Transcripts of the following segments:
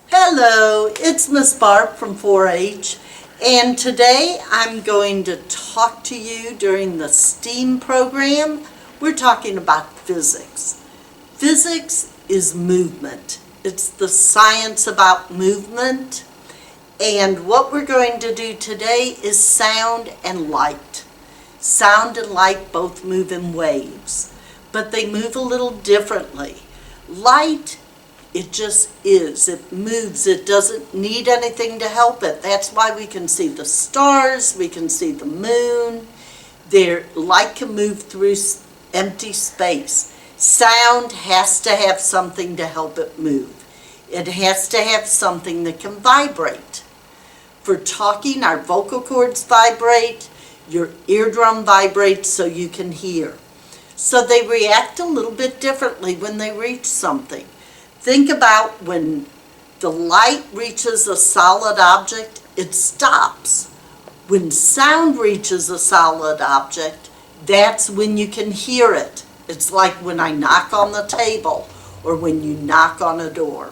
Hello, it's Miss Barb from 4-H, and today I'm going to talk to you during the STEAM program. We're talking about physics. Physics is movement. It's the science about movement, and what we're going to do today is sound and light. Sound and light both move in waves, but they move a little differently. Light, it just is. It moves. It doesn't need anything to help it. That's why we can see the stars, we can see the moon. Light can move through empty space. Sound has to have something to help it move. It has to have something that can vibrate. For talking, our vocal cords vibrate, your eardrum vibrates so you can hear. So they react a little bit differently when they reach something. Think about when the light reaches a solid object, it stops. When sound reaches a solid object, that's when you can hear it. It's like when I knock on the table or when you knock on a door.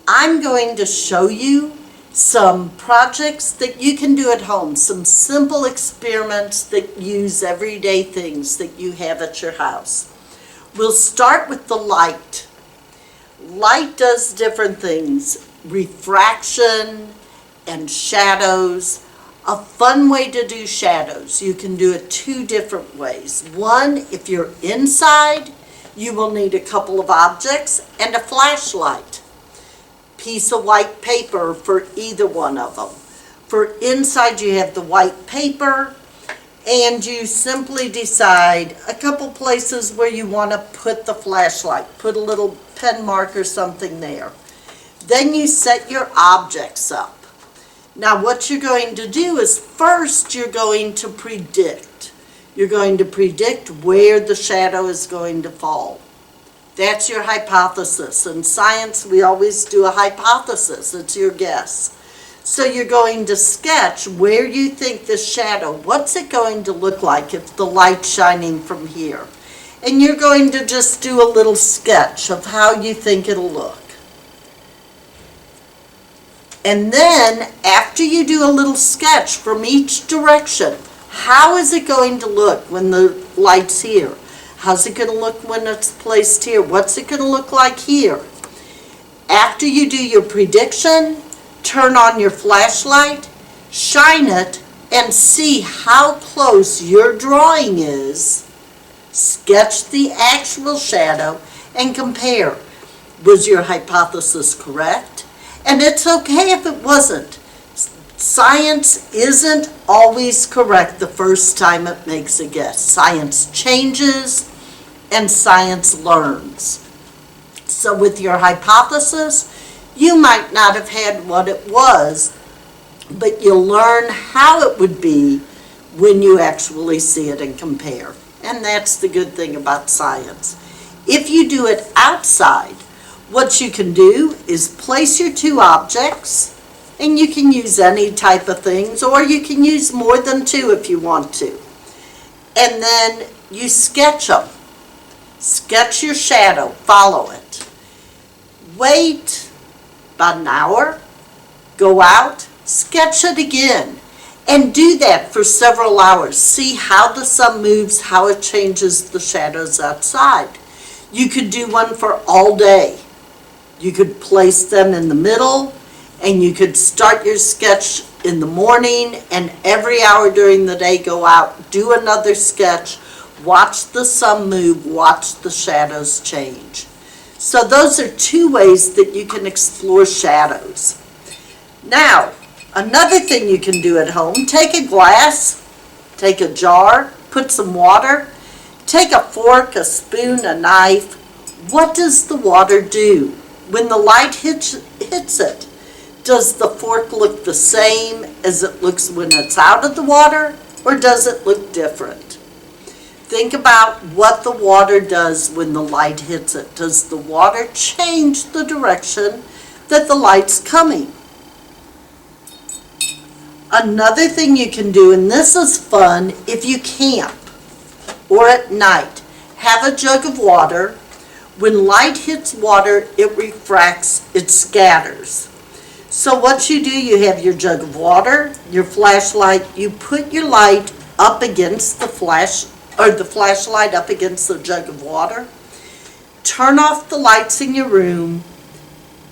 I'm going to show you some projects that you can do at home, some simple experiments that use everyday things that you have at your house. We'll start with the light. Light does different things, refraction and shadows. A fun way to do shadows, you can do it two different ways. One, if you're inside, you will need a couple of objects and a flashlight. Piece of white paper for either one of them. For inside, you have the white paper, and you simply decide a couple places where you want to put the flashlight. Put a little pen mark or something there. Then you set your objects up. Now what you're going to do is first you're going to predict. You're going to predict where the shadow is going to fall. That's your hypothesis. In science, we always do a hypothesis. It's your guess. So you're going to sketch where you think the shadow, what's it going to look like if the light's shining from here? And you're going to just do a little sketch of how you think it'll look. And then, after you do a little sketch from each direction, how is it going to look when the light's here? How's it going to look when it's placed here? What's it going to look like here? After you do your prediction, turn on your flashlight, shine it, and see how close your drawing is. Sketch the actual shadow and compare. Was your hypothesis correct? And it's okay if it wasn't. Science isn't always correct the first time it makes a guess. Science changes and science learns. So with your hypothesis, you might not have had what it was, but you'll learn how it would be when you actually see it and compare. And that's the good thing about science. If you do it outside, what you can do is place your two objects, and you can use any type of things, or you can use more than two if you want to. And then you sketch them. Sketch your shadow, follow it. Wait about an hour, go out, sketch it again, and do that for several hours. See how the sun moves, how it changes the shadows outside. You could do one for all day. You could place them in the middle, and you could start your sketch in the morning, and every hour during the day go out, do another sketch, watch the sun move, watch the shadows change. So those are two ways that you can explore shadows. Now, another thing you can do at home, take a glass, take a jar, put some water, take a fork, a spoon, a knife. What does the water do? When the light hits it, does the fork look the same as it looks when it's out of the water, or does it look different? Think about what the water does when the light hits it. Does the water change the direction that the light's coming? Another thing you can do, and this is fun, if you camp or at night, have a jug of water. When light hits water, it refracts, it scatters. So what you do, you have your jug of water, your flashlight, you put your light up against the flashlight up against the jug of water, turn off the lights in your room,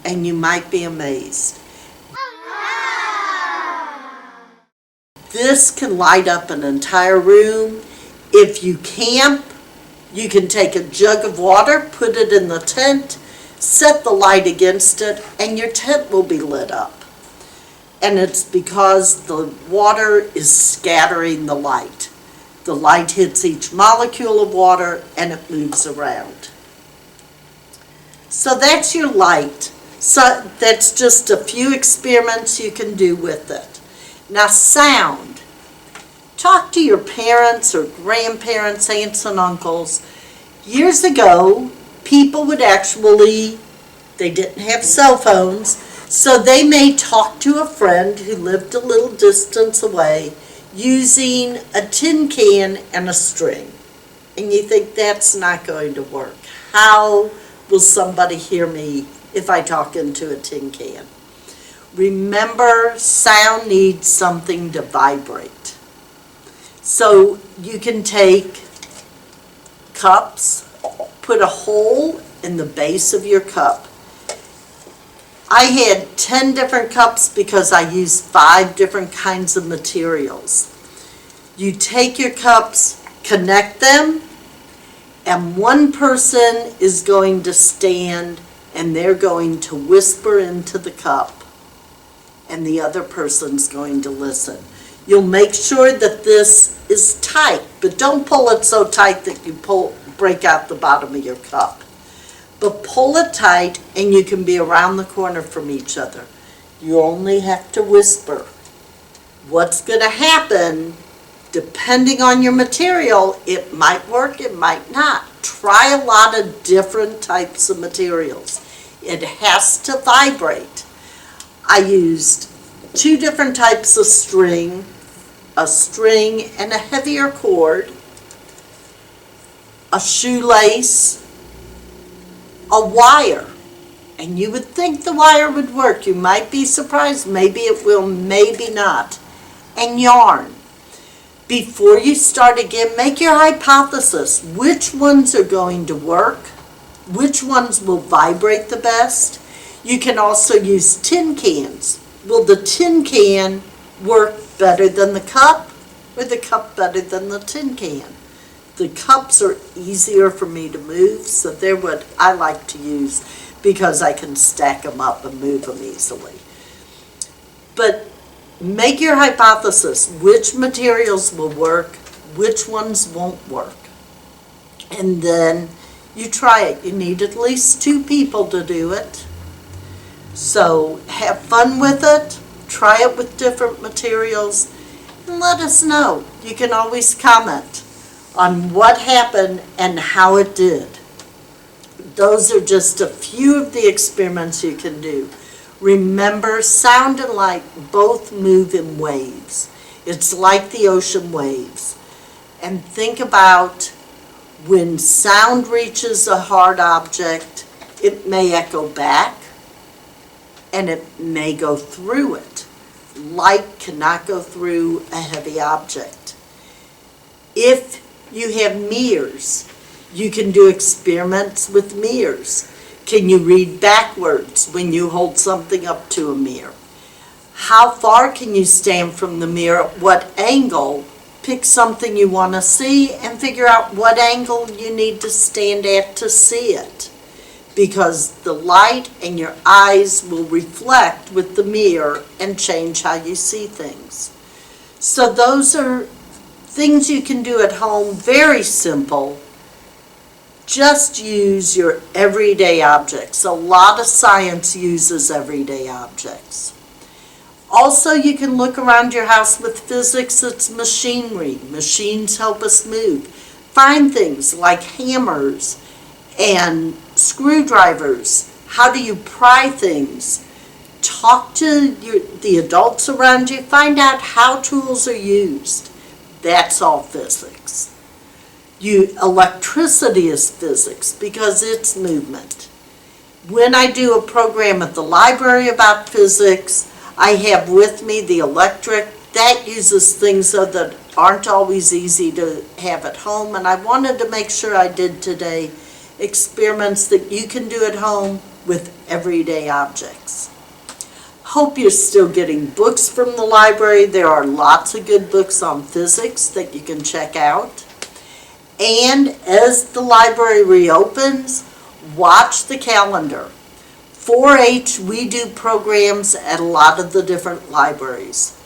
and you might be amazed. This can light up an entire room. If you camp, you can take a jug of water, put it in the tent, set the light against it, and your tent will be lit up. And it's because the water is scattering the light. The light hits each molecule of water and it moves around. So that's your light. So that's just a few experiments you can do with it. Now sound. Talk to your parents or grandparents, aunts and uncles. Years ago, people would they didn't have cell phones, so they may talk to a friend who lived a little distance away using a tin can and a string. And you think that's not going to work. How will somebody hear me if I talk into a tin can? Remember, sound needs something to vibrate. So you can take cups, put a hole in the base of your cup. I had 10 different cups because I used 5 different kinds of materials. You take your cups, connect them, and one person is going to stand and they're going to whisper into the cup, and the other person's going to listen. You'll make sure that this is tight, but don't pull it so tight that you break out the bottom of your cup. But pull it tight and you can be around the corner from each other. You only have to whisper. What's going to happen, depending on your material, it might work, it might not. Try a lot of different types of materials. It has to vibrate. I used 2 different types of string, a string and a heavier cord, a shoelace, a wire. And you would think the wire would work. You might be surprised. Maybe it will, maybe not. And yarn. Before you start again, make your hypothesis. Which ones are going to work? Which ones will vibrate the best? You can also use tin cans. Will the tin can work better than the cup, or the cup better than the tin can? The cups are easier for me to move, so they're what I like to use because I can stack them up and move them easily. But make your hypothesis. Which materials will work, which ones won't work. And then you try it. You need at least 2 people to do it. So have fun with it. Try it with different materials and let us know. You can always comment on what happened and how it did. Those are just a few of the experiments you can do. Remember, sound and light both move in waves. It's like the ocean waves. And think about when sound reaches a hard object, it may echo back and it may go through it. Light cannot go through a heavy object. If you have mirrors, you can do experiments with mirrors. Can you read backwards when you hold something up to a mirror? How far can you stand from the mirror? What angle? Pick something you want to see and figure out what angle you need to stand at to see it. Because the light and your eyes will reflect with the mirror and change how you see things. So those are things you can do at home, very simple. Just use your everyday objects. A lot of science uses everyday objects. Also, you can look around your house with physics. It's machinery. Machines help us move. Find things like hammers and screwdrivers. How do you pry things? Talk to the adults around you. Find out how tools are used. That's all physics. Electricity is physics because it's movement. When I do a program at the library about physics, I have with me the electric. That uses things that aren't always easy to have at home, and I wanted to make sure I did today experiments that you can do at home with everyday objects. Hope you're still getting books from the library. There are lots of good books on physics that you can check out. And as the library reopens, watch the calendar. 4-H, we do programs at a lot of the different libraries.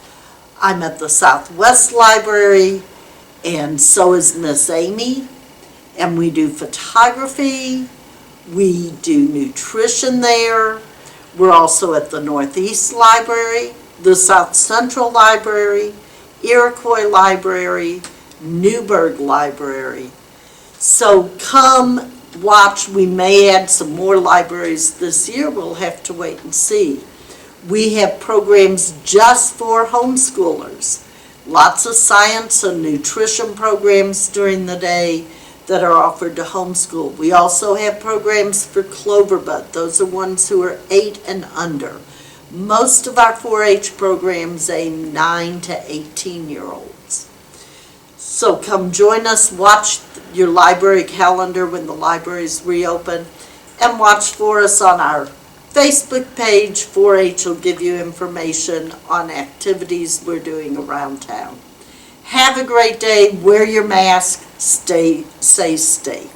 I'm at the Southwest Library, and so is Miss Amy. And we do photography, we do nutrition there. We're also at the Northeast Library, the South Central Library, Iroquois Library, Newburgh Library. So come watch. We may add some more libraries this year. We'll have to wait and see. We have programs just for homeschoolers. Lots of science and nutrition programs during the day that are offered to homeschool. We also have programs for Cloverbud. Those are ones who are 8 and under. Most of our 4-H programs aim 9 to 18-year-olds. So come join us, watch your library calendar when the libraries reopen, and watch for us on our Facebook page. 4-H will give you information on activities we're doing around town. Have a great day. Wear your mask. Stay safe.